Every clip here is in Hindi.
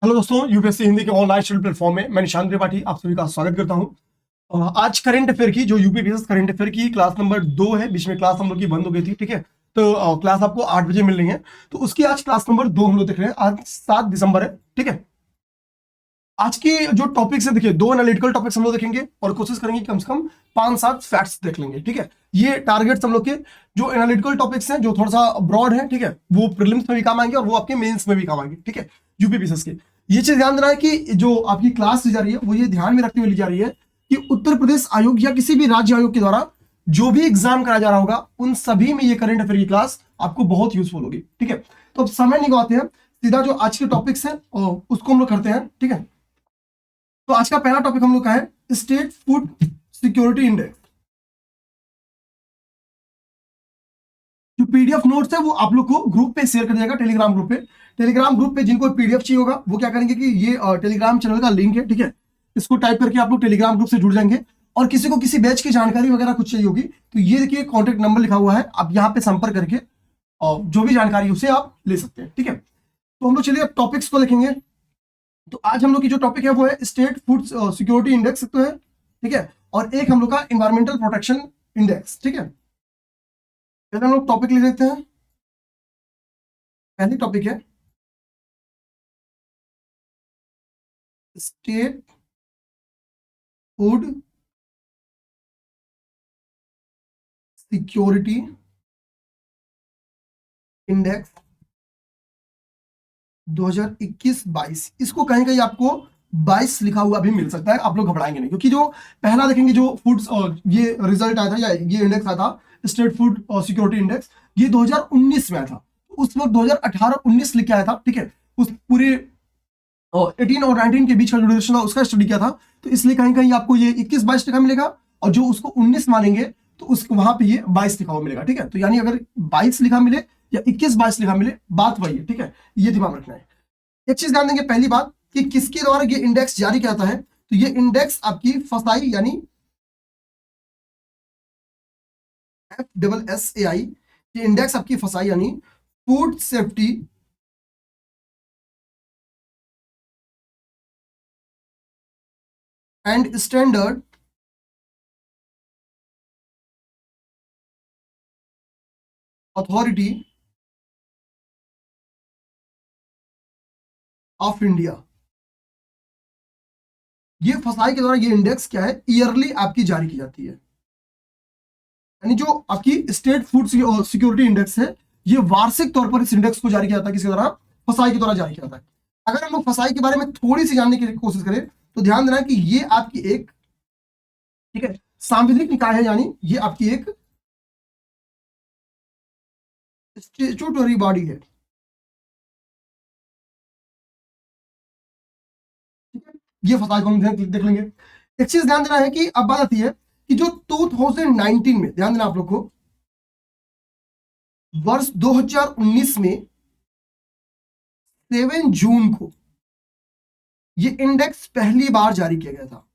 हेलो दोस्तों, यूपीएससी हिंदी के ऑनलाइन स्टडी प्लेटफॉर्म में मैं निशांत त्रिपाठी आप सभी का स्वागत करता हूं। आज करंट अफेयर की जो यूपी बेसिस करंट अफेयर की क्लास नंबर 2 है। बीच में क्लास हम लोग की बंद हो गई थी, ठीक है। तो क्लास आपको 8 बजे मिल रही है। तो उसकी आज क्लास नंबर 2 हम लोग देख रहे हैं। आज 7 दिसंबर है, ठीक है। आज की जो टॉपिक्स है, देखिए, 2 एनालिटिकल टॉपिक्स हम लोग देखेंगे और कोशिश करेंगे कि कम से कम 5-7 फैक्ट्स देख लेंगे, ठीक है। ये टारगेट्स हम लोग के जो एनालिटिकल टॉपिक्स हैं, जो थोड़ा सा ब्रॉड है, ठीक है, वो प्रीलिम्स में भी काम आएंगे और वो आपके मेंस में भी काम आएंगे, ठीक है, यूपी बेसिस के। ये चीज ध्यान देना है कि जो आपकी क्लास ली जा रही है वो ये ध्यान में रखते हुए ली जा रही है कि उत्तर प्रदेश आयोग या किसी भी राज्य आयोग के द्वारा जो भी एग्जाम कराया जा रहा होगा उन सभी में ये करंट अफेयर की क्लास आपको बहुत यूजफुल होगी, ठीक है। तो अब समय निकालते हैं, सीधा जो आज के टॉपिक्स हैं उसको हम लोग करते हैं, ठीक है। तो आज का पहला टॉपिक हम लोग का है स्टेट फूड सिक्योरिटी इंडेक्स। जो पीडीएफ नोट्स है वो आप लोग को ग्रुप पे शेयर कर दिया जाएगा, टेलीग्राम ग्रुप पे। टेलीग्राम ग्रुप पे जिनको पीडीएफ चाहिए होगा वो क्या करेंगे कि ये टेलीग्राम चैनल का लिंक है, ठीक है, इसको टाइप करके आप लोग टेलीग्राम ग्रुप से जुड़ जाएंगे। और किसी को किसी बैच की जानकारी वगैरह कुछ चाहिए होगी तो ये देखिए कॉन्टेक्ट नंबर लिखा हुआ है, आप यहाँ पे संपर्क करके और जो भी जानकारी उसे आप ले सकते हैं, ठीक है। तो हम लोग चलिए अब टॉपिक्स को देखेंगे। तो आज हम लोग की जो टॉपिक है वो है स्टेट फूड सिक्योरिटी इंडेक्स, तो है, ठीक है। और एक हम लोग का इन्वायरमेंटल प्रोटेक्शन इंडेक्स, ठीक है। पहले हम लोग टॉपिक ले लेते हैं। पहली टॉपिक है स्टेट फूड सिक्योरिटी इंडेक्स 2021-22। इसको कहीं कहीं आपको 22 लिखा हुआ भी मिल सकता है, आप लोग घबराएंगे नहीं, क्योंकि जो पहला देखेंगे जो फूड ये रिजल्ट आया था या ये इंडेक्स आया था स्टेट फूड सिक्योरिटी इंडेक्स, ये 2019 में आया था। उस वक्त 2018-19 लिख के आया था, ठीक है। उस पूरे 18 और 19 के बीच का जो ड्यूरेशन था उसका स्टडी किया था, तो इसलिए कहीं कहीं आपको ये 21-22 लिखा मिलेगा और जो उसको 19 मानेंगे तो उसको वहां पे ये 22 लिखा हुआ मिलेगा, ठीक है। तो यानी अगर 22 लिखा मिले या 21-22 लिखा मिले, बात वही है, ठीक है। ये दिमाग रखना है। एक चीज ध्यान देंगे, पहली बात कि किसके द्वारा ये इंडेक्स जारी किया जाता है, तो ये इंडेक्स आपकी फसाई यानी FSSAI, ये इंडेक्स आपकी फसाई यानी food safety and standard authority of India, ये फसाई के द्वारा ये इंडेक्स क्या है, ईयरली आपकी जारी की जाती है। यानी जो आपकी स्टेट फूड सिक्योरिटी इंडेक्स है, ये वार्षिक तौर पर इस इंडेक्स को जारी किया जाता है, किसके द्वारा, फसाई के द्वारा जारी किया जाता है। अगर हम लोग फसाई के बारे में थोड़ी सी जानने की कोशिश करें तो ध्यान देना कि ये आपकी एक, ठीक है, सांविधिक निकाय है, यानी ये आपकी एक स्टेचुटरी बॉडी है, ठीक है। ये फसाई को हम देख लेंगे। एक चीज ध्यान देना है कि अब बात आती है कि जो 2019 में, ध्यान देना आप लोग को, वर्ष 2019 में 7 जून को ये इंडेक्स पहली बार जारी किया गया था,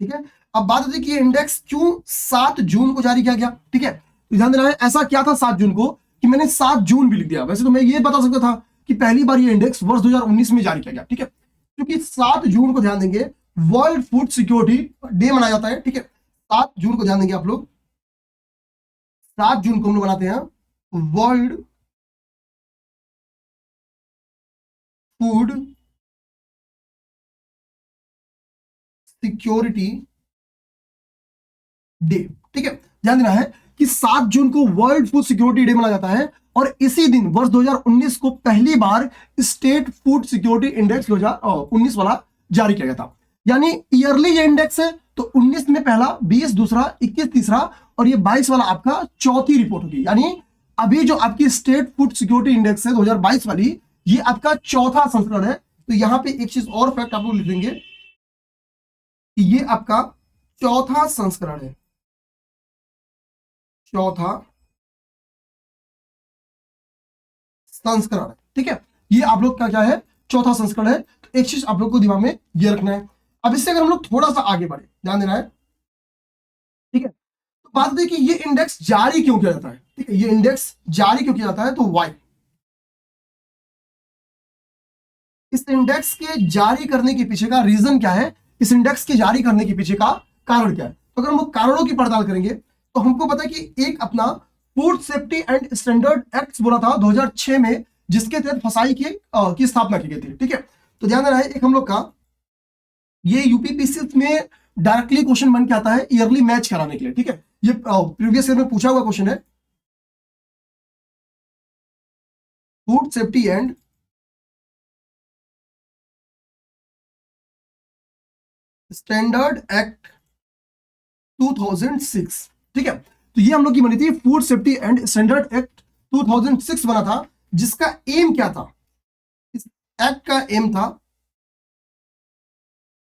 ठीक है। अब बात होती है कि ये इंडेक्स क्यों 7 जून को जारी किया गया, ठीक है। तो ध्यान देना है ऐसा क्या था 7 जून को कि मैंने 7 जून भी लिख दिया। वैसे तो मैं ये बता सकता था कि पहली बार ये इंडेक्स वर्ष 2019 में जारी किया गया, ठीक है। क्योंकि 7 जून को ध्यान देंगे वर्ल्ड फूड सिक्योरिटी डे मनाया जाता है, ठीक है। 7 जून को ध्यान देंगे आप लोग, 7 जून को हम लोग मनाते हैं वर्ल्ड फूड सिक्योरिटी डे, ठीक है। ध्यान देना है कि 7 जून को वर्ल्ड फूड सिक्योरिटी डे मनाया जाता है और इसी दिन वर्ष 2019 को पहली बार स्टेट फूड सिक्योरिटी इंडेक्स 2019 वाला जारी किया गया था। यानी ईयरली ये इंडेक्स है, तो 19 में पहला, 20 दूसरा, 21 तीसरा और ये 22 वाला आपका चौथी रिपोर्ट होगी। यानी अभी जो आपकी स्टेट फूड सिक्योरिटी इंडेक्स है 2022 वाली, ये आपका चौथा संस्करण है। तो यहां पे एक चीज और फैक्ट आप लोग लिख देंगे कि ये आपका चौथा संस्करण है, चौथा संस्करण है, ठीक है। ये आप लोग का क्या है, चौथा संस्करण है। तो एक चीज आप लोग को दिमाग में ये रखना है। अब इससे अगर हम लोग थोड़ा सा आगे बढ़े, ध्यान देना है, ठीक है। तो बात है कि ये इंडेक्स जारी क्यों किया जाता है, ठीक है। ये इंडेक्स जारी क्यों किया जाता है, तो वाई, इस इंडेक्स के जारी करने के पीछे का रीजन क्या है, इस इंडेक्स के जारी करने के पीछे का कारण क्या है। तो अगर हम कारणों की पड़ताल करेंगे तो हमको पता है कि एक अपना food safety and standard act बोला था 2006 में, जिसके तहत फसाई की स्थापना की गई थी। ठीक है, तो ध्यान देना है, एक हम लोग का ये यूपीपीसी में डायरेक्टली क्वेश्चन बन के आता है ईयरली मैच कराने के लिए। ठीक है, ये प्रीवियस ईयर में पूछा हुआ क्वेश्चन है, food safety and standard act 2006। ठीक है, तो ये हम लोग की बनी थी food safety and standard act 2006 बना था, जिसका एम क्या था, इस एक्ट का एम था,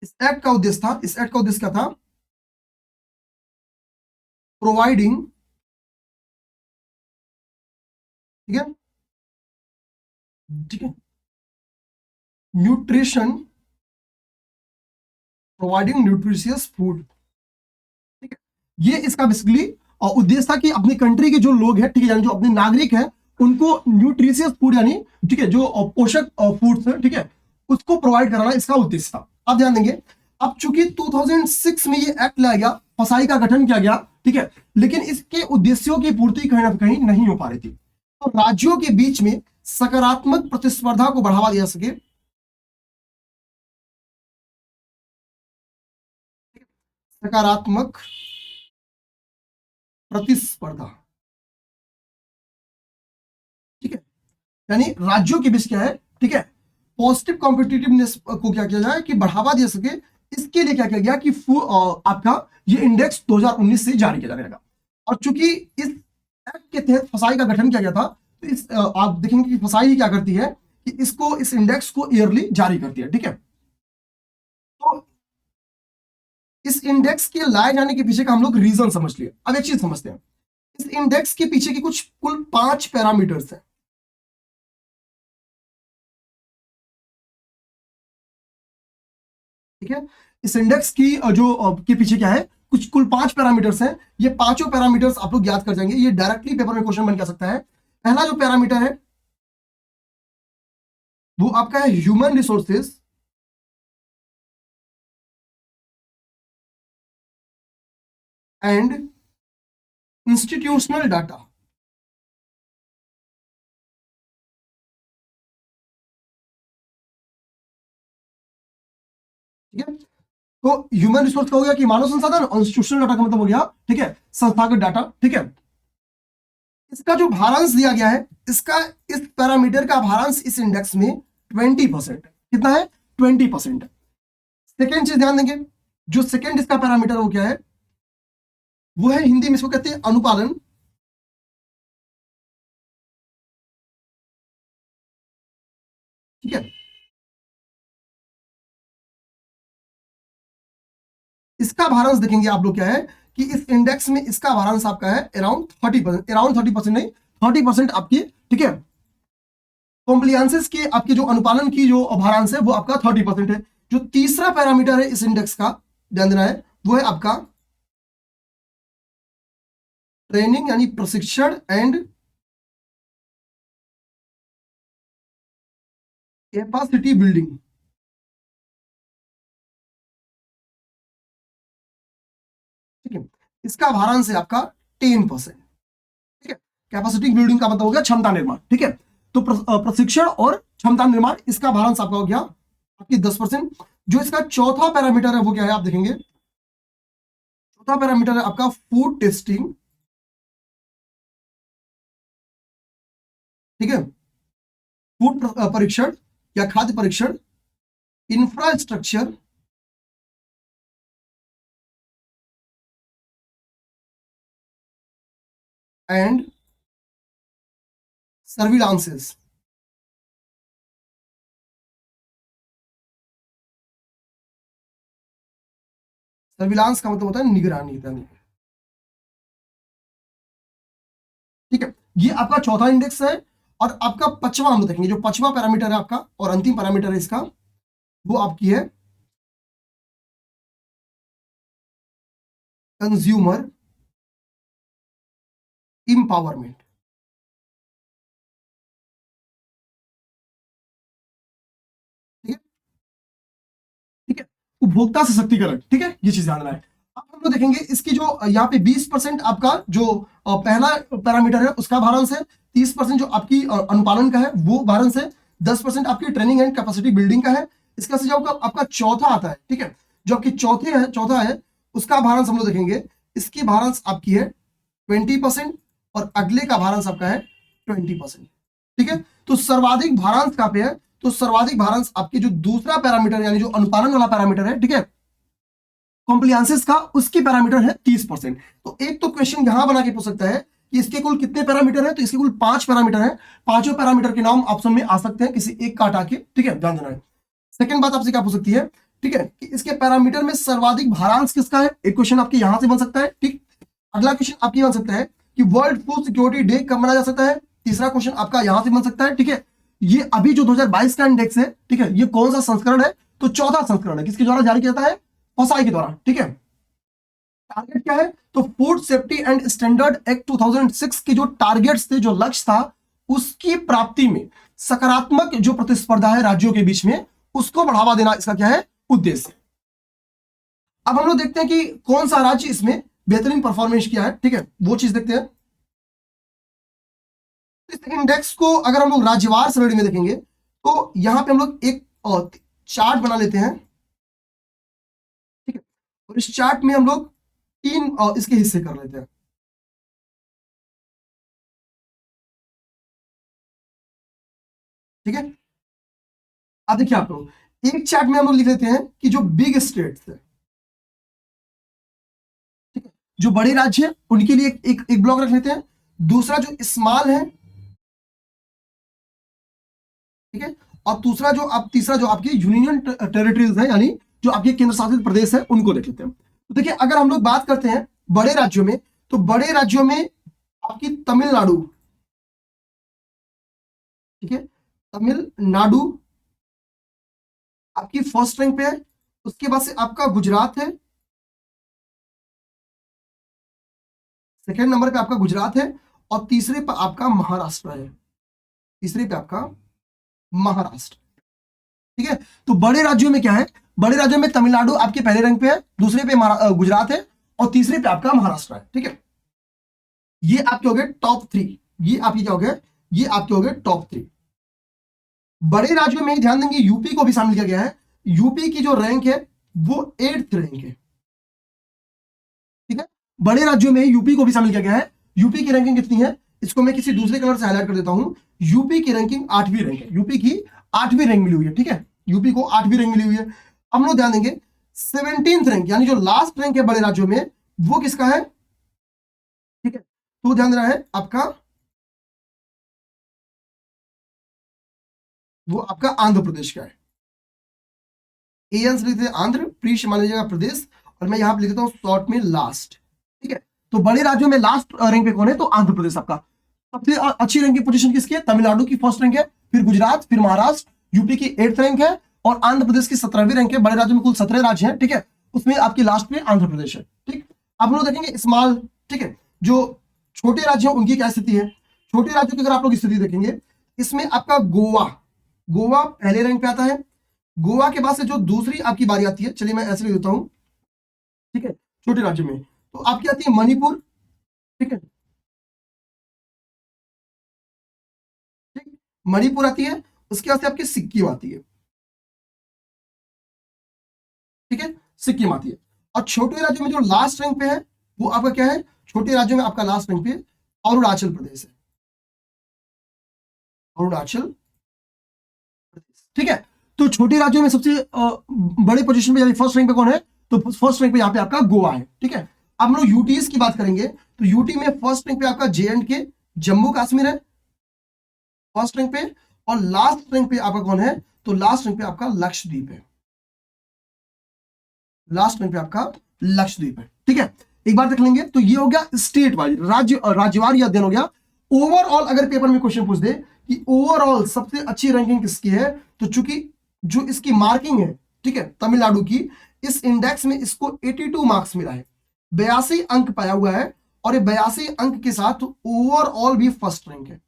इस एक्ट का उद्देश्य था, इस एक्ट का उद्देश्य क्या था, प्रोवाइडिंग, ठीक है, ठीक है, न्यूट्रिशन, प्रोवाइडिंग न्यूट्रिशियस फूड। ठीक है, ये इसका बेसिकली उद्देश्य था कि अपनी कंट्री के जो लोग हैं, ठीक है, यानी जो अपने नागरिक हैं, उनको न्यूट्रिशियस फूड यानी, ठीक है, जो पोषक फूड्स है, ठीक है, उसको प्रोवाइड कराना इसका उद्देश्य था। अब ध्यान देंगे, अब चूंकि 2006 में ये एक्ट लाया गया, फसाई का गठन किया गया, ठीक है, लेकिन इसके उद्देश्यों की पूर्ति कहीं ना कहीं नहीं हो पा रही थी। तो राज्यों के बीच में सकारात्मक प्रतिस्पर्धा को बढ़ावा दिया सके, सकारात्मक प्रतिस्पर्धा, ठीक है, यानी राज्यों के बीच क्या है, ठीक है, पॉजिटिव कॉम्पिटिटिवनेस को क्या किया जाए कि बढ़ावा दे सके, इसके लिए क्या किया गया कि आपका ये इंडेक्स 2019 से जारी किया जाने लगा। और चूंकि इस एक्ट के तहत फसाई का गठन किया गया था, तो इस आप देखेंगे कि फसाई क्या करती है कि इसको, इस इंडेक्स को ईयरली जारी करती है। ठीक है, तो इस इंडेक्स के लाए जाने के पीछे का हम लोग रीजन समझ लिए। अब एक चीज समझते हैं, इस इंडेक्स के पीछे की कुछ कुल 5 पैरामीटर्स हैं। ठीक है, इस इंडेक्स की जो के पीछे क्या है, कुछ कुल 5 पैरामीटर्स हैं। ये पांचों पैरामीटर्स आप लोग याद कर जाएंगे, ये डायरेक्टली पेपर में क्वेश्चन बन जा सकता है। पहला जो पैरामीटर है वो आपका है human resources and institutional data. ठीक है, तो ह्यूमन रिसोर्स का हो गया कि मानव संसाधन, और इंस्टीट्यूशनल डाटा का मतलब हो गया, ठीक है, संस्थागत डाटा। ठीक है, इसका जो भारांश दिया गया है, इसका, इस पैरामीटर का भारांश इस इंडेक्स में 20%। कितना है, 20%। सेकेंड चीज ध्यान देंगे, जो सेकेंड इसका पैरामीटर वो क्या है, वो है, हिंदी में इसको कहते हैं अनुपालन। ठीक है, इसका भारांश देखेंगे आप लोग क्या है कि इस इंडेक्स में इसका भारांश आपका है अराउंड 30%, अराउंड 30% नहीं, 30% आपकी, ठीक है, कॉम्प्लियंसेस के आपके जो अनुपालन की जो भारांश है वो आपका 30% है। जो तीसरा पैरामीटर है इस इंडेक्स का, ध्यान देना है, वो है आपका ट्रेनिंग यानी प्रशिक्षण एंड कैपेसिटी बिल्डिंग। ठीक है, इसका भारांश है आपका 10%। ठीक है, कैपेसिटी बिल्डिंग का मतलब हो गया क्षमता निर्माण। ठीक है, तो प्रशिक्षण और क्षमता निर्माण, इसका भारांश आपका हो गया आपकी 10%। जो इसका चौथा पैरामीटर है वो क्या है, आप देखेंगे, चौथा पैरामीटर है आपका फूड टेस्टिंग। ठीक है, फूड परीक्षण या खाद्य परीक्षण, इंफ्रास्ट्रक्चर एंड सर्विलांसेस। सर्विलांस का मतलब होता है निगरानी करनी। ठीक है, ये आपका चौथा इंडेक्स है। और आपका पांचवा हम देखेंगे, जो पांचवा पैरामीटर है आपका और अंतिम पैरामीटर है इसका, वो आपकी है कंज्यूमर इंपावरमेंट। उपभोक्ता सशक्तिकरण, ठीक है, ये चीज ध्यान रखना है। अब हम लोग देखेंगे इसकी जो यहाँ पे 20% आपका जो पहला पैरामीटर है उसका भारांश है, 30% जो आपकी अनुपालन का है वो भारांश है, 10% आपकी ट्रेनिंग एंड कैपेसिटी बिल्डिंग का है। इसका से जो आपका चौथा आता है, ठीक है, जो आपकी चौथा है उसका भारांश हम लोग देखेंगे, इसकी भारांश आपकी है 20% और अगले का भारांश आपका है 20%, ठीक है। तो सर्वाधिक भारांश कहां पे है, तो सर्वाधिक भारांश आपके जो दूसरा पैरामीटर यानी जो अनुपालन वाला पैरामीटर है, ठीक है, कॉम्प्लियंसेस का, उसकी पैरामीटर है 30%। तो एक तो क्वेश्चन यहां बना के पूछ सकता है कि इसके कुल कितने पैरामीटर है, तो इसके कुल 5 पैरामीटर है, पांचों पैरामीटर के नाम ऑप्शन में आ सकते हैं किसी एक का हटा के, ठीक है, ध्यान देना है। सेकंड बात आपसे क्या पूछ सकती है, ठीक है, कि इसके पैरामीटर में सर्वाधिक भारांश किसका है, एक क्वेश्चन आपके यहां से बन सकता है, ठीक। अगला क्वेश्चन आपकी बन सकता है कि वर्ल्ड फूड सिक्योरिटी डे कब मनाया जा सकता है, तीसरा क्वेश्चन आपका यहां से बन सकता है, ठीक है, ये अभी जो 2022 का इंडेक्स है, ठीक है, ये कौन सा संस्करण है, तो चौथा संस्करण है, किसके द्वारा जारी किया जाता है, फसाई के द्वारा, ठीक है। टारगेट क्या है, तो food safety and standard act 2006 के जो टारगेट्स थे, जो लक्ष्य था, उसकी प्राप्ति में सकारात्मक जो प्रतिस्पर्धा है राज्यों के बीच में, उसको बढ़ावा देना इसका क्या है, उद्देश्य। अब हम लोग देखते हैं कि कौन सा राज्य इसमें बेहतरीन परफॉर्मेंस किया है, ठीक है, वो चीज देखते हैं। इस इंडेक्स को अगर हम लोग राज्यवार श्रेणी में देखेंगे तो यहां पे हम लोग एक चार्ट बना लेते हैं, ठीक है, और इस चार्ट में हम लोग 3 इसके हिस्से कर लेते हैं, ठीक है। अब देखिए आप लोग एक चार्ट में हम लोग लिख लेते हैं कि जो बिग स्टेट्स है, ठीक है, जो बड़े राज्य है उनके लिए एक ब्लॉक रख लेते हैं। दूसरा जो स्मॉल है, ठीक है, और तीसरा जो आपके यूनियन टेरिटरीज है, यानी जो आपके केंद्र शासित प्रदेश है, उनको देख लेते हैं। तो देखिए अगर हम लोग बात करते हैं बड़े राज्यों में, तो बड़े राज्यों में आपकी तमिलनाडु, ठीक है, तमिलनाडु आपकी फर्स्ट रैंक पे है, उसके बाद से आपका गुजरात है, सेकेंड नंबर पे आपका गुजरात है, और तीसरे पे आपका महाराष्ट्र है, तीसरे पे आपका महाराष्ट्र, ठीक है। तो बड़े राज्यों में क्या है, बड़े राज्यों में तमिलनाडु आपके पहले रैंक पे है, दूसरे पे गुजरात है, और तीसरे पे आपका महाराष्ट्र है, ठीक है। ये आपके हो गए टॉप 3, ये आपके क्या हो गए, ये आपके हो गए टॉप 3। बड़े राज्यों में ध्यान देंगे यूपी को भी शामिल किया गया है, यूपी की जो रैंक है वो 8th रैंक है, ठीक है। बड़े राज्यों में यूपी को भी शामिल किया गया है, यूपी की रैंकिंग कितनी है, इसको मैं किसी दूसरे कलर से हाईलाइट कर देता हूं, यूपी की रैंकिंग 8वीं रैंक है, यूपी की 8वीं रैंक मिली हुई है, ठीक है, यूपी को 8वीं रैंक मिली हुई है। हम लोग ध्यान देंगे 17th रैंक यानी जो लास्ट रैंक है बड़े राज्यों में, वो किसका है, ठीक है, तो ध्यान देना है आपका, वो आपका आंध्र प्रदेश का है। एएन से लिखते हैं आंध्र, प्रीश मान लीजिएगा प्रदेश, और मैं यहां पर लिख देता हूं शॉर्ट में लास्ट, ठीक है। तो बड़े राज्यों में लास्ट रैंक पे कौन है, तो आंध्र प्रदेश आपका। सबसे अच्छी रैंक की पोजीशन किसकी है, तमिलनाडु की फर्स्ट रैंक है, फिर गुजरात, फिर महाराष्ट्र, यूपी की 8th रैंक है, और आंध्र प्रदेश की 17वीं रैंक है। बड़े राज्यों में कुल 17 राज्य हैं, ठीक है, उसमें आपकी लास्ट में आंध्र प्रदेश है, ठीक। आप लोग देखेंगे स्मॉल, ठीक है, जो छोटे राज्य हैं उनकी क्या स्थिति है, छोटे राज्यों की अगर आप लोग स्थिति देखेंगे, इसमें आपका गोवा, गोवा पहले रैंक पे आता है। गोवा के बाद से जो दूसरी आपकी बारी आती है, चलिए मैं ऐसे लिख देता हूं, ठीक है, छोटे राज्यों में तो आपकी आती है मणिपुर, ठीक है, ठीक, मणिपुर आती है, उसके बाद से आपकी सिक्किम आती है, ठीक है, सिक्किम आती है। और छोटे राज्यों में जो लास्ट रैंक पे है वो आपका क्या है, छोटे राज्यों में आपका लास्ट रैंक पे अरुणाचल प्रदेश है, अरुणाचल प्रदेश, ठीक है। तो छोटे राज्यों में सबसे बड़े पोजीशन पे यानी फर्स्ट रैंक पे कौन है, तो फर्स्ट रैंक पे यहाँ पे आपका गोवा है, ठीक है। अब हम लोग यूटीज की बात करेंगे, तो यूटी में फर्स्ट रैंक पे आपका JNK जम्मू कश्मीर है, फर्स्ट रैंक पे, और लास्ट रैंक पे आपका कौन है, तो लास्ट रैंक पे आपका लक्षद्वीप है, लास्ट रैंक पे आपका लक्षद्वीप है, ठीक है। एक बार देख लेंगे, तो ये हो गया स्टेट वाइज, राज्यवार यह अध्ययन हो गया। ओवरऑल अगर पेपर में क्वेश्चन पूछ दे कि ओवरऑल सबसे अच्छी रैंकिंग किसकी है, तो चूंकि जो इसकी मार्किंग है, ठीक है, तमिलनाडु की, इस इंडेक्स में इसको 82 मार्क्स मिला है, 82 अंक पाया हुआ है, और ये 82 अंक के साथ ओवरऑल भी फर्स्ट रैंक है,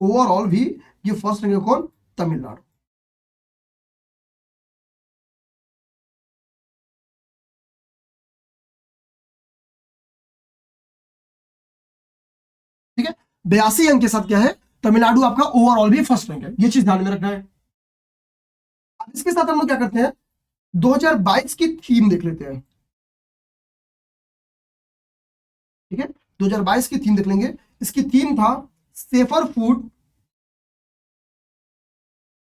ओवरऑल भी ये फर्स्ट रैंक है, कौन, तमिलनाडु। 82 अंक के साथ क्या है, तमिलनाडु आपका ओवरऑल भी फर्स्ट रैंक है। ये चीज ध्यान में रखना है। अब इसके साथ हम लोग क्या करते हैं, 2022 की थीम देख लेते हैं। ठीक है, 2022 की थीम देख लेंगे। इसकी थीम था सेफर फूड,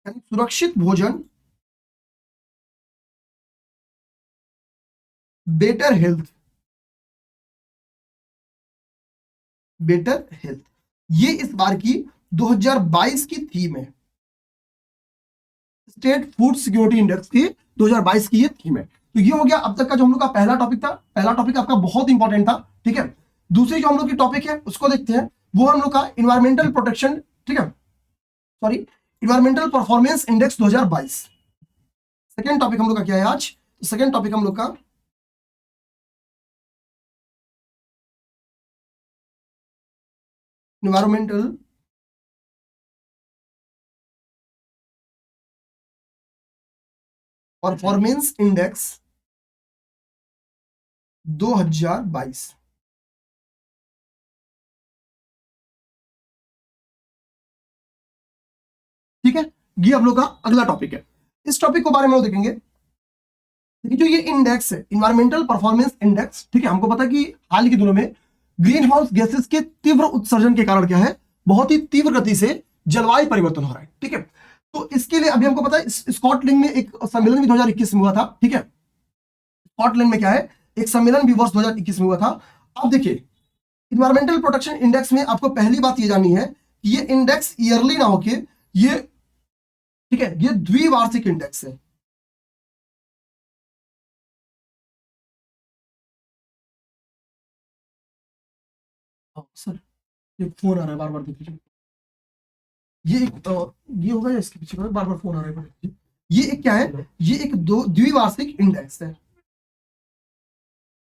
यानी सुरक्षित भोजन, बेटर हेल्थ, बेटर हेल्थ। ये इस बार की 2022 की थीम है। स्टेट फूड सिक्योरिटी इंडेक्स की 2022 की ये थीम है। तो ये हो गया अब तक का जो हम लोग का पहला टॉपिक था। पहला टॉपिक आपका बहुत इंपॉर्टेंट था। ठीक है, दूसरी जो हम लोग की टॉपिक है उसको देखते हैं। वो हम लोग का इन्वायरमेंटल प्रोटेक्शन, ठीक है, sorry, environmental performance index 2022। Second topic हम लोग का क्या है आज, तो सेकेंड टॉपिक हम लोग का इन्वायरमेंटल परफॉर्मेंस इंडेक्स 2022। ठीक है, ये हम लोग का अगला टॉपिक है। इस टॉपिक को बारे में हम लोग देखेंगे। देखिए, जो ये इंडेक्स है इन्वायरमेंटल परफॉर्मेंस इंडेक्स, ठीक है, हमको पता है कि हाल के दिनों में ग्रीन हाउस गैसेस के तीव्र उत्सर्जन के कारण क्या है, बहुत ही तीव्र गति से जलवायु परिवर्तन हो रहा है। ठीक है, तो इसके लिए अभी हमको पता है स्कॉटलैंड में एक सम्मेलन भी 2021 में हुआ था। ठीक है, स्कॉटलैंड में क्या है, एक सम्मेलन भी वर्ष 2021 में हुआ था। अब देखिए, इन्वायरमेंटल प्रोटेक्शन इंडेक्स में आपको पहली बात ये जाननी है कि ये इंडेक्स ईयरली ना होके ये, ठीक है, ये द्विवार्षिक इंडेक्स है। सर, ये फोन आ रहा है बार बार, देखिए ये एक ये होगा या इसके पीछे बार बार फोन आ रहा है। ये एक क्या है, ये एक दो द्विवार्षिक इंडेक्स है।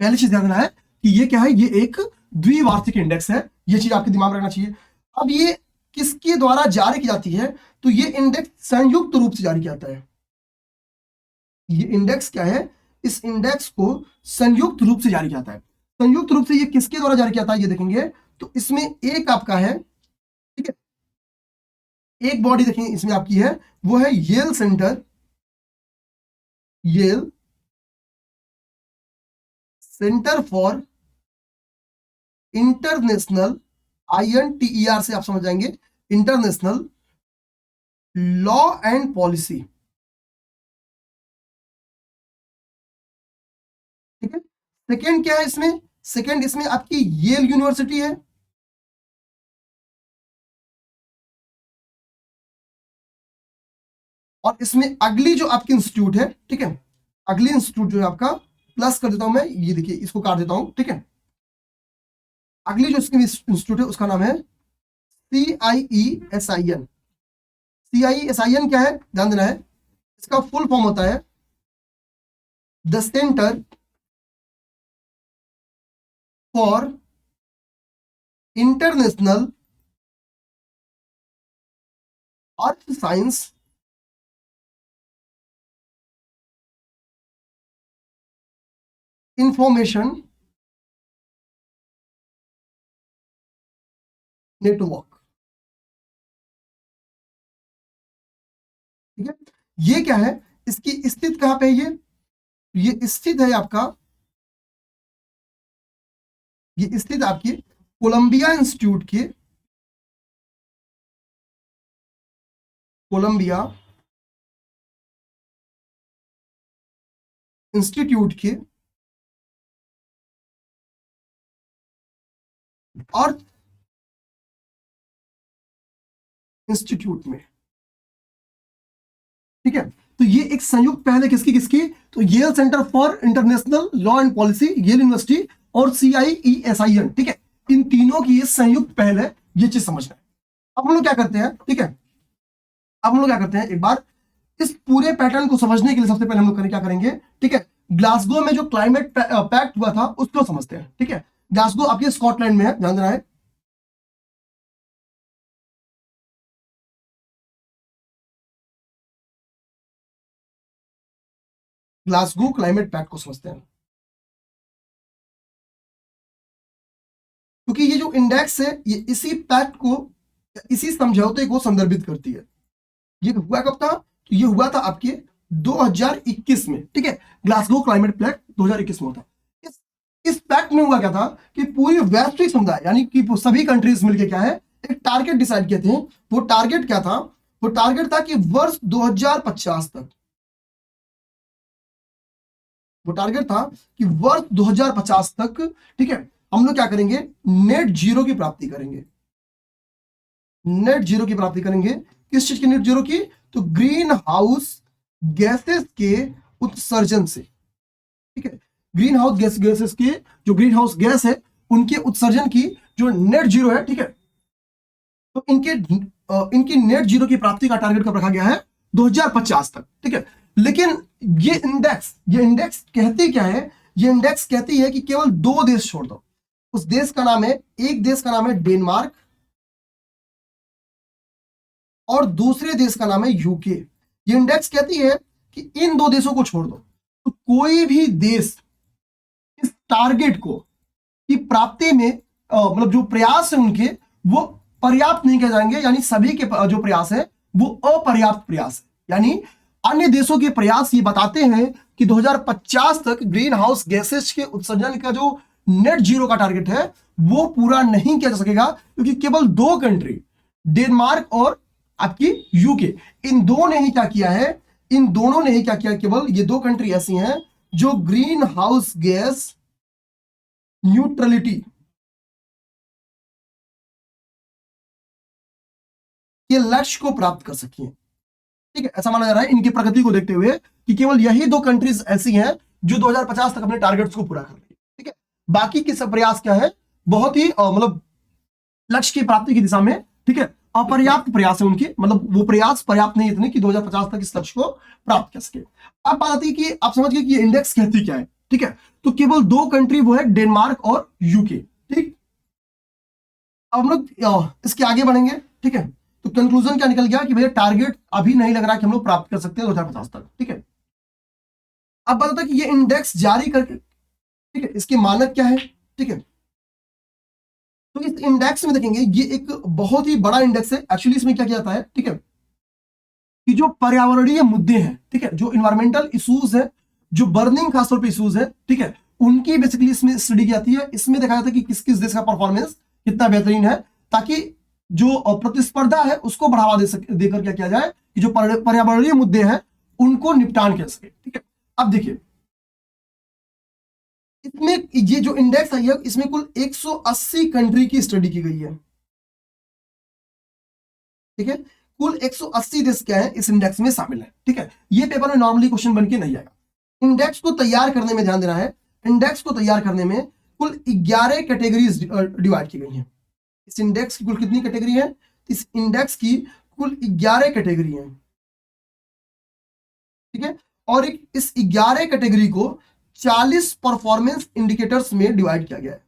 पहली चीज ध्यान देना है कि ये क्या है, ये एक द्विवार्षिक इंडेक्स है। ये चीज आपके दिमाग में रखना चाहिए। अब ये किसके द्वारा जारी की जाती है, तो ये इंडेक्स संयुक्त रूप से जारी किया जाता है। ये इंडेक्स क्या है, इस इंडेक्स को संयुक्त रूप से जारी किया जाता है। संयुक्त रूप से ये किसके द्वारा जारी किया जाता है ये देखेंगे। तो इसमें एक आपका है, ठीक है, एक बॉडी देखेंगे इसमें आपकी है, वो है Yale centre, Yale centre for international, INTER से आप समझ जाएंगे, इंटरनेशनल लॉ एंड पॉलिसी। ठीक है, सेकेंड क्या है इसमें, सेकेंड इसमें आपकी येल यूनिवर्सिटी है। और इसमें अगली जो आपकी इंस्टीट्यूट है, ठीक है, अगली इंस्टीट्यूट जो है आपका, प्लस कर देता हूं मैं, ये देखिए इसको काट देता हूं। ठीक है, अगली जो इसकी इंस्टीट्यूट है उसका नाम है CIESIN। CIESIN क्या है, ध्यान देना है, इसका फुल फॉर्म होता है the centre for international earth science information network. ठीक है, ये क्या है, इसकी स्थित कहां पे है, ये स्थित है आपका, ये स्थित आपकी कोलंबिया इंस्टीट्यूट के, कोलंबिया इंस्टीट्यूट के अर्थ इंस्टीट्यूट में। ठीक है, तो ये एक संयुक्त पहल है किसकी किसकी, तो Yale centre for international law and policy, Yale university, और CIESIN। ठीक है, इन तीनों की ये संयुक्त पहल है, ये चीज समझना है। अब हम लोग क्या करते हैं, ठीक है, अब हम लोग क्या करते हैं, एक बार इस पूरे पैटर्न को समझने के लिए सबसे पहले हम लोग क्या करेंगे, ठीक है, ग्लासगो में जो क्लाइमेट पैक्ट हुआ था उसको समझते हैं। ठीक है, ग्लासगो आपके स्कॉटलैंड में है, ध्यान देना है। ग्लासगो क्लाइमेट पैक्ट को समझते हैं। क्योंकि ये जो इंडेक्स है ये इसी पैक्ट को, इसी समझौते को संदर्भित करती है। ये हुआ कब था? तो ये हुआ था आपके 2021 में, ठीक है, ग्लासगो क्लाइमेट पैक्ट 2021 में होता। इस पैक्ट में हुआ क्या था कि पूरी वैश्विक समुदाय यानी कि सभी कंट्रीज मिलके क्या है, एक टारगेट डिसाइड किए थे। वो टारगेट क्या था? वो टारगेट था कि वर्ष 2050 तक, वो टारगेट था कि वर्ष 2050 तक, ठीक है, हम लोग क्या करेंगे, नेट जीरो की प्राप्ति करेंगे। नेट जीरो की प्राप्ति करेंगे। किस चीज की नेट जीरो की? तो ग्रीन हाउस गैसेस के उत्सर्जन से, ठीक है, ग्रीन हाउस गैसेस के, जो ग्रीन हाउस गैस है उनके उत्सर्जन की जो नेट जीरो है, ठीक है, तो इनकी नेट जीरो की प्राप्ति का टारगेट कब रखा गया है? 2050 तक, ठीक है। लेकिन ये इंडेक्स कहती क्या है? ये इंडेक्स कहती है कि केवल 2 देश छोड़ दो। उस देश का नाम है, एक देश का नाम है डेनमार्क और दूसरे देश का नाम है यूके। ये इंडेक्स कहती है कि इन 2 देशों को छोड़ दो, तो कोई भी देश इस टारगेट को की प्राप्ति में मतलब जो प्रयास है उनके, वो पर्याप्त नहीं कहे जाएंगे। यानी सभी के जो प्रयास है वो अपर्याप्त प्रयास है। यानी अन्य देशों के प्रयास ये बताते हैं कि 2050 तक ग्रीन हाउस गैसेस के उत्सर्जन का जो नेट जीरो का टारगेट है वो पूरा नहीं किया जा सकेगा, क्योंकि केवल 2 कंट्री, डेनमार्क और आपकी यूके, इन दोनों ने ही क्या किया है, इन दोनों ने ही क्या किया, केवल ये 2 कंट्री ऐसी हैं जो ग्रीन हाउस गैस न्यूट्रलिटी के लक्ष्य को प्राप्त कर सकी है, ठीक है। ऐसा माना जा रहा है इनकी प्रगति को देखते हुए कि केवल यही 2 कंट्रीज ऐसी हैं जो 2050 तक अपने टारगेट्स को पूरा कर लेंगी, ठीक है। बाकी के सब प्रयास क्या है, बहुत ही मतलब लक्ष्य की प्राप्ति की दिशा में, ठीक है, अपर्याप्त प्रयास है उनके, मतलब वो प्रयास पर्याप्त नहीं इतने कि 2050 तक इस लक्ष्य को प्राप्त कर सके। अब बात आती है कि आप समझ गए कि ये इंडेक्स कहती क्या है, ठीक है। तो केवल 2 कंट्री वो है डेनमार्क और यूके, ठीक। अब हम लोग इसके आगे बढ़ेंगे, ठीक है। तो कंक्लूजन क्या निकल गया कि भैया टारगेट अभी नहीं लग रहा कि हम लोग प्राप्त कर सकते हैं 2050 तक, ठीक है। अब बात होता है कि ये इंडेक्स जारी करके, ठीक है, इसके मानक क्या है, ठीक है। तो इस इंडेक्स में देखेंगे ये एक बहुत ही बड़ा इंडेक्स है। एक्चुअली इसमें क्या किया जाता है, ठीक है, कि जो पर्यावरणीय मुद्दे हैं, ठीक है, जो इन्वायरमेंटल इश्यूज है, जो बर्निंग खासतौर पे इश्यूज है, ठीक है, उनकी बेसिकली इसमें स्टडी की जाती है। इसमें देखा जाता है कि किस किस देश का परफॉर्मेंस कितना बेहतरीन है, ताकि जो प्रतिस्पर्धा है उसको बढ़ावा देकर क्या किया जाए कि जो पर्यावरणीय मुद्दे हैं उनको निपटान किया सके, ठीक है। अब देखिए इसमें ये जो इंडेक्स है इसमें कुल 180 कंट्री की स्टडी की गई है, ठीक है। कुल 180 देश क्या है इस इंडेक्स में शामिल है, ठीक है। ये पेपर में नॉर्मली क्वेश्चन बन के नहीं आएगा। इंडेक्स को तैयार करने में ध्यान देना है, इंडेक्स को तैयार करने में कुल 11 कैटेगरीज डिवाइड की गई हैं। इस इंडेक्स की कुल कितनी कैटेगरी है? इस इंडेक्स की कुल 11 कैटेगरी है, ठीक है। और इस 11 कैटेगरी को 40 परफॉर्मेंस इंडिकेटर्स में डिवाइड किया गया है।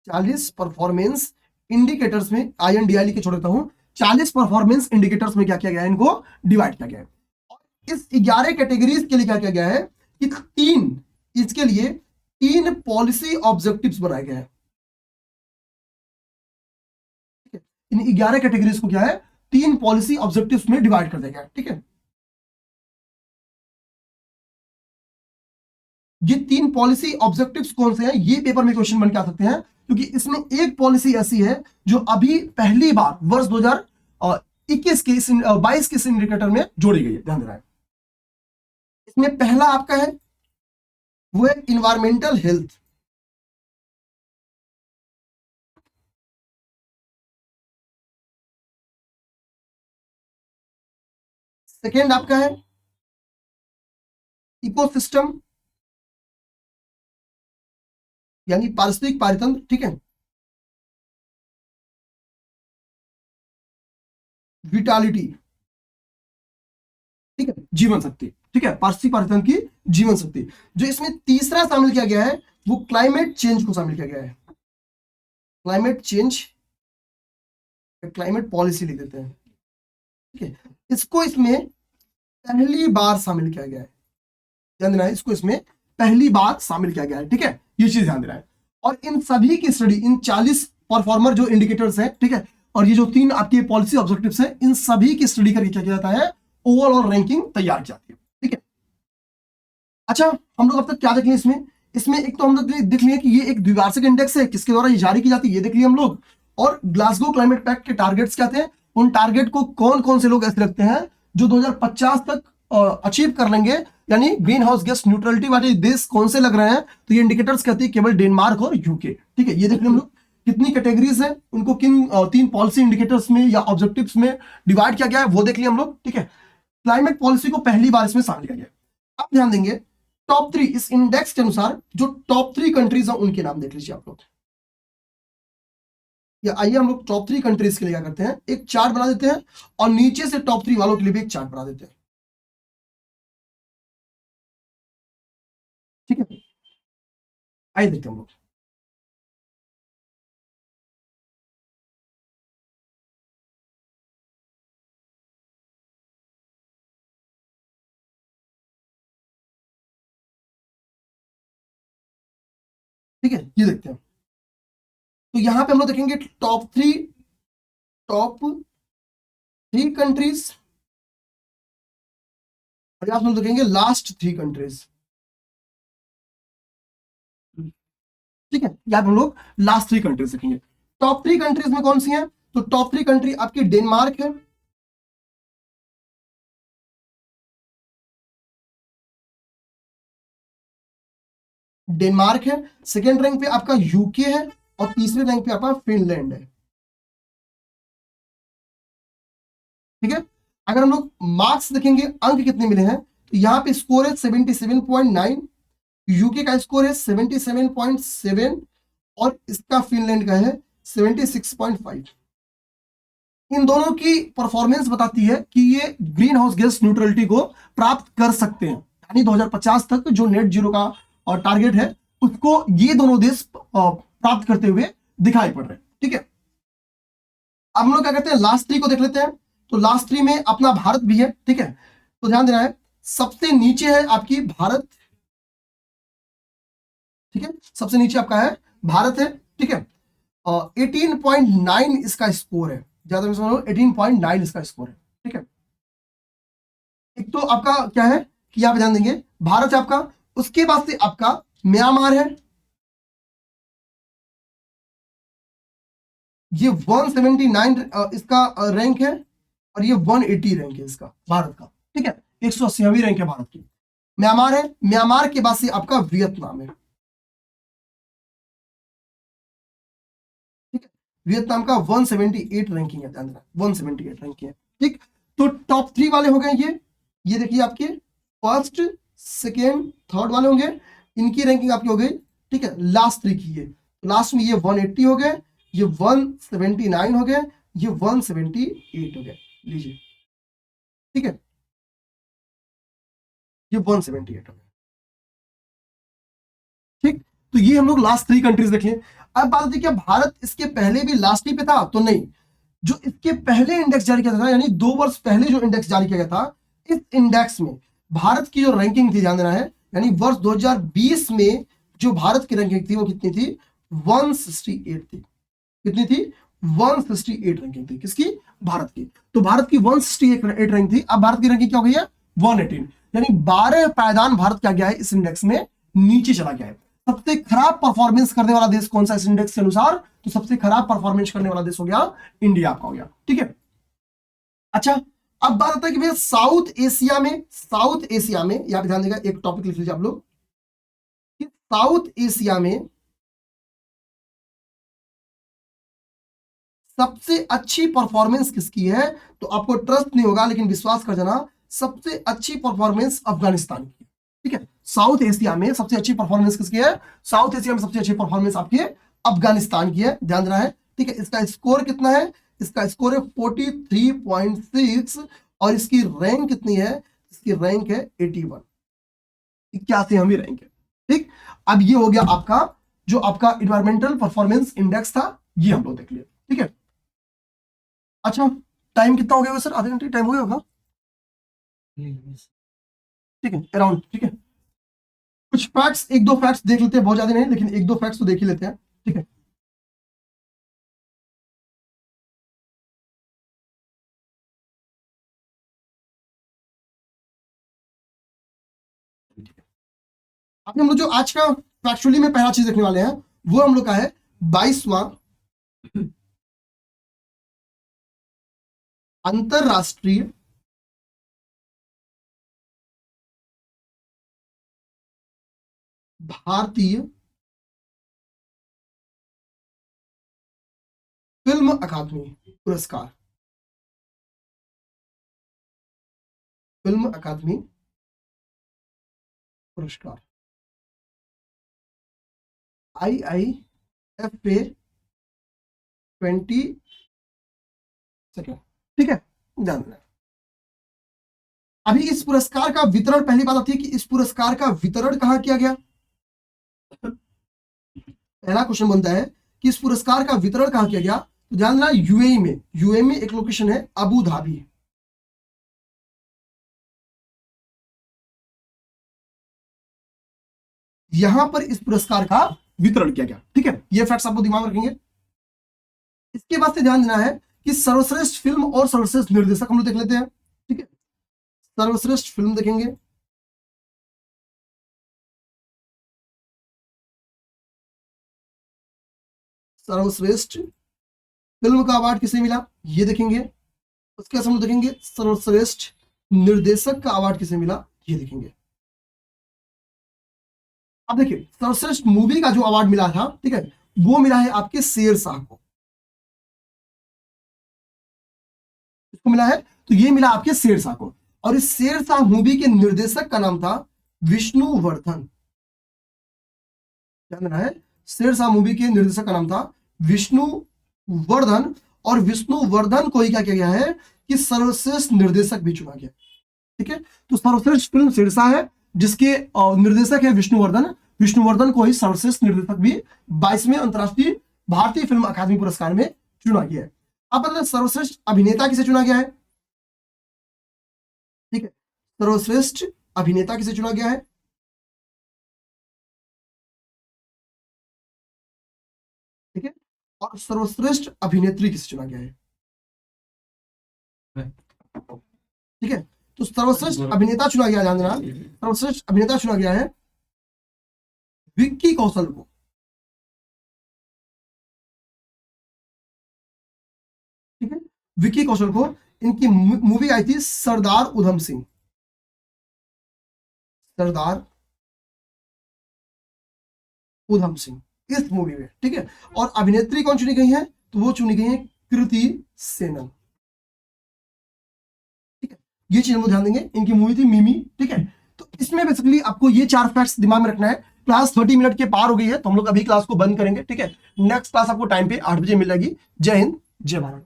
40 परफॉर्मेंस इंडिकेटर्स में, INDI लिख के छोड़ देता हूं, 40 परफॉर्मेंस इंडिकेटर्स में क्या किया गया है, इनको डिवाइड किया गया है। इस 11 कैटेगरीज के लिए क्या किया गया है कि इसके लिए 3 पॉलिसी ऑब्जेक्टिव्स बनाए गए हैं। इन 11 कैटेगरीज को क्या है, 3 पॉलिसी ऑब्जेक्टिव्स में डिवाइड कर दिया गया है, ठीक है। ये 3 पॉलिसी ऑब्जेक्टिव्स कौन से हैं, ये पेपर में क्वेश्चन बन के आ सकते हैं, क्योंकि इसमें एक पॉलिसी ऐसी है जो अभी पहली बार वर्ष 2021 के 22 के इस इंडिकेटर में जोड़ी गई है, ध्यान देना है। इसमें पहला आपका है वो है इन्वायरमेंटल हेल्थ, सेकेंड आपका है इकोसिस्टम यानी पारिस्थितिक पारितंत्र, ठीक है। विटालिटी, ठीक है, जीवन शक्ति, ठीक है, पारिस्थितिक पारितंत्र की जीवन शक्ति। जो इसमें तीसरा शामिल किया गया है वो क्लाइमेट चेंज को शामिल किया गया है। क्लाइमेट चेंज, क्लाइमेट पॉलिसी लिख देते हैं, ठीक है। इसको इसमें पहली बार शामिल किया गया है, ध्यान देना है, इसको इसमें पहली बार शामिल किया गया है, ठीक है, ये चीज ध्यान देना है। और इन सभी की स्टडी, इन 40 परफॉर्मर जो इंडिकेटर्स हैं, ठीक है, और ये जो 3 आपके पॉलिसी ऑब्जेक्टिव्स हैं, इन सभी की स्टडी करके क्या किया जाता है, ओवरऑल रैंकिंग तैयार की जाती है, ठीक है। अच्छा, हम लोग अब तक क्या देख लिए इसमें, इसमें एक तो हम लोग देख लिए कि ये एक द्विवार्षिक इंडेक्स है, किसके द्वारा ये जारी की जाती है, ये देख लिया हम लोग। और ग्लासगो क्लाइमेट पैक्ट के टारगेट्स क्या थे, उन टारगेट को कौन कौन से लोग ऐसे रखते हैं जो 2050 तक अचीव कर लेंगे, यानी ग्रीन हाउस गैस न्यूट्रलिटी वाले देश कौन से लग रहे हैं, तो ये इंडिकेटर्स कहते हैं केवल डेनमार्क और यूके, ठीक है। ये देख लिया हम लोग कितनी कैटेगरीज है, उनको किन 3 पॉलिसी इंडिकेटर्स में या ऑब्जेक्टिव्स में डिवाइड किया गया है, वो देख लिया हम लोग, ठीक है। क्लाइमेट पॉलिसी को पहली बार इसमें शामिल किया गया। अब ध्यान देंगे टॉप 3, इस इंडेक्स के अनुसार जो टॉप 3 कंट्रीज हैं उनके नाम देख लीजिए आप लोग। या आइए हम लोग टॉप 3 कंट्रीज के लिए क्या करते हैं, एक चार्ट बना देते हैं और नीचे से टॉप 3 वालों के लिए भी एक चार्ट बना देते हैं, ठीक है। आइए देखते हैं हम लोग। ठीक है, ये देखते हैं। तो यहां पे हम लोग देखेंगे टॉप 3 कंट्रीज, और यहां पे हम लोग देखेंगे लास्ट 3 कंट्रीज, ठीक है। यहां पे हम लोग लास्ट 3 कंट्रीज देखेंगे। टॉप 3 कंट्रीज में कौन सी हैं, तो टॉप 3 कंट्री आपकी डेनमार्क है, डेनमार्क है, सेकेंड रैंक पे आपका यूके है, और तीसरे रैंक पे आपका फिनलैंड है, ठीक है। अगर हम लोग मार्क्स देखेंगे, अंक कितने मिले हैं, तो यहाँ पे स्कोर है 77.9, यूके का स्कोर है 77.7, और इसका फिनलैंड का है 76.5। इन दोनों की परफॉर्मेंस बताती है कि ये ग्रीन हाउस गैस न्यूट्रलिटी को प्राप्त कर सकते हैं, यानी 2050 तक जो नेट जीरो का और टारगेट है उसको ये दोनों देश प्राप्त करते हुए दिखाई पड़ रहे हैं, ठीक है। अब हम लोग क्या करते हैं, लास्ट 3 को देख लेते हैं। तो लास्ट 3 में अपना भारत भी है, ठीक है। तो ध्यान देना है, सबसे नीचे है आपकी भारत, ठीक है, सबसे नीचे आपका है भारत है, ठीक है। 18.9 इसका स्कोर है, ज्यादा 18.9 इसका स्कोर है, ठीक है। एक तो आपका क्या है कि आप ध्यान देंगे भारत है आपका, उसके बाद से आपका म्यांमार है, ये 179 इसका रैंक है, और ये 180 रैंक है इसका भारत का, ठीक है। 180वीं रैंक है भारत की। म्यांमार है, म्यांमार के बाद से आपका वियतनाम है, ठीक है। वियतनाम का 178 रैंकिंग है, ध्यान देना 178 रैंकिंग है, ठीक। तो टॉप 3 वाले हो गए ये देखिए आपके फर्स्ट सेकेंड थर्ड वाले होंगे, इनकी रैंकिंग आपकी हो गई, ठीक है। लास्ट 3 की है, लास्ट में ये 180 हो गए, ये 179 हो गए, ये 178 हो गए, लीजिए, ठीक है, ये 178 हो गए, ठीक। तो ये हम लोग लास्ट 3 कंट्रीज देख लें। अब बात होती है क्या भारत इसके पहले भी लास्ट ही पे था, तो नहीं, जो इसके पहले इंडेक्स जारी किया था, यानी 2 वर्ष पहले जो इंडेक्स जारी किया गया था, इस इंडेक्स में भारत की जो रैंकिंग थी, ध्यान देना है, यानी वर्ष 2020 में जो भारत की रैंकिंग थी वो कितनी थी, 168 थी। कितनी थी, 168 रैंकिंग थी, किसकी, भारत की। तो भारत की 168 रैंक थी, अब भारत की रैंकिंग क्या हो गई है, 118, यानी 12 पायदान भारत क्या गया है इस इंडेक्स में, नीचे चला गया है। सबसे खराब परफॉर्मेंस करने वाला देश कौन सा इस इंडेक्स के अनुसार, तो सबसे खराब परफॉर्मेंस करने वाला देश हो गया इंडिया का, हो गया, ठीक है। अच्छा, अब बात आता है कि भैया साउथ एशिया में यहां पे ध्यान देगा, एक टॉपिक लिख लीजिए आप लोग, साउथ एशिया में सबसे अच्छी परफॉर्मेंस किसकी है, तो आपको ट्रस्ट नहीं होगा लेकिन विश्वास कर जाना, सबसे अच्छी परफॉर्मेंस अफगानिस्तान की, ठीक है। साउथ एशिया में सबसे अच्छी परफॉर्मेंस किसकी है, साउथ एशिया में सबसे अच्छी परफॉर्मेंस आपकी अफगानिस्तान की है, ध्यान देना है, ठीक है। इसका स्कोर कितना है, इसका स्कोर है 43.6, और इसकी रैंक कितनी है, इसकी रैंक है 81, 81वीं रैंक है, ठीक। अब ये हो गया आपका जो आपका इन्वायरमेंटल परफॉर्मेंस इंडेक्स था, ये हम लोग देख लिए, ठीक है। अच्छा, टाइम कितना हो गया सर, आधे घंटे टाइम हो गया होगा, ठीक है, अराउंड, ठीक है। कुछ फैक्ट्स, एक दो फैक्ट्स देख लेते हैं, बहुत ज्यादा नहीं लेकिन एक दो फैक्ट्स तो देख ही लेते हैं, ठीक है। अभी हम लोग जो आज का फैक्चुअली में पहला चीज देखने वाले हैं वो हम लोग का है 22वां अंतरराष्ट्रीय भारतीय फिल्म अकादमी पुरस्कार, फिल्म अकादमी पुरस्कार IIFA 20, ठीक है, ध्यान देना। अभी इस पुरस्कार का वितरण, पहली बात आती है कि इस पुरस्कार का वितरण कहां किया गया। पहला क्वेश्चन बनता है कि इस पुरस्कार का वितरण कहां किया गया, तो ध्यान देना यूएई में, यूएई में एक लोकेशन है अबू धाबी, यहां पर इस पुरस्कार का वितरण किया गया, ठीक है। ये फैक्ट्स आपको दिमाग में रखेंगे। इसके बाद से ध्यान देना है कि सर्वश्रेष्ठ फिल्म और सर्वश्रेष्ठ निर्देशक हम लोग देख लेते हैं, ठीक है। सर्वश्रेष्ठ फिल्म देखेंगे, सर्वश्रेष्ठ फिल्म का अवार्ड किसे मिला ये देखेंगे। उसके बाद हम लोग देखेंगे सर्वश्रेष्ठ निर्देशक का अवार्ड किसे मिला ये देखेंगे। अब देखिए सर्वश्रेष्ठ मूवी का जो अवार्ड मिला था, ठीक है, वो मिला है आपके शेरशाह को, इसको मिला है, तो ये मिला आपके शेरशाह को। और इस शेरशाह मूवी के निर्देशक का नाम था विष्णुवर्धन, ध्यान देना है, शेरशाह मूवी के निर्देशक का नाम था विष्णुवर्धन। और विष्णुवर्धन को ही क्या किया गया है कि सर्वश्रेष्ठ निर्देशक भी चुना गया, ठीक है। तो सर्वश्रेष्ठ फिल्म शेरशाह है जिसके निर्देशक है विष्णुवर्धन, विष्णुवर्धन को ही सर्वश्रेष्ठ निर्देशक भी 22वें अंतरराष्ट्रीय भारतीय फिल्म अकादमी पुरस्कार में चुना गया है। अब मतलब सर्वश्रेष्ठ अभिनेता किसे चुना गया है, ठीक है, सर्वश्रेष्ठ अभिनेता किसे चुना गया है, ठीक है, और सर्वश्रेष्ठ अभिनेत्री किसे चुना गया है, ठीक है। तो सर्वश्रेष्ठ अभिनेता चुना गया, ध्यान देना, सर्वश्रेष्ठ अभिनेता चुना गया है विक्की कौशल को, ठीक है, विक्की कौशल को। इनकी मूवी आई थी सरदार उधम सिंह, सरदार उधम सिंह, इस मूवी में, ठीक है। और अभिनेत्री कौन चुनी गई है, तो वो चुनी गई है कृति सेनन, ठीक है। ये चीज हम लोग ध्यान देंगे, इनकी मूवी थी मिमी, ठीक है। तो इसमें बेसिकली आपको ये चार फैक्ट्स दिमाग में रखना है। क्लास 30 मिनट के पार हो गई है तो हम लोग अभी क्लास को बंद करेंगे, ठीक है। नेक्स्ट क्लास आपको टाइम पे 8 बजे मिलेगी। जय हिंद, जय भारत।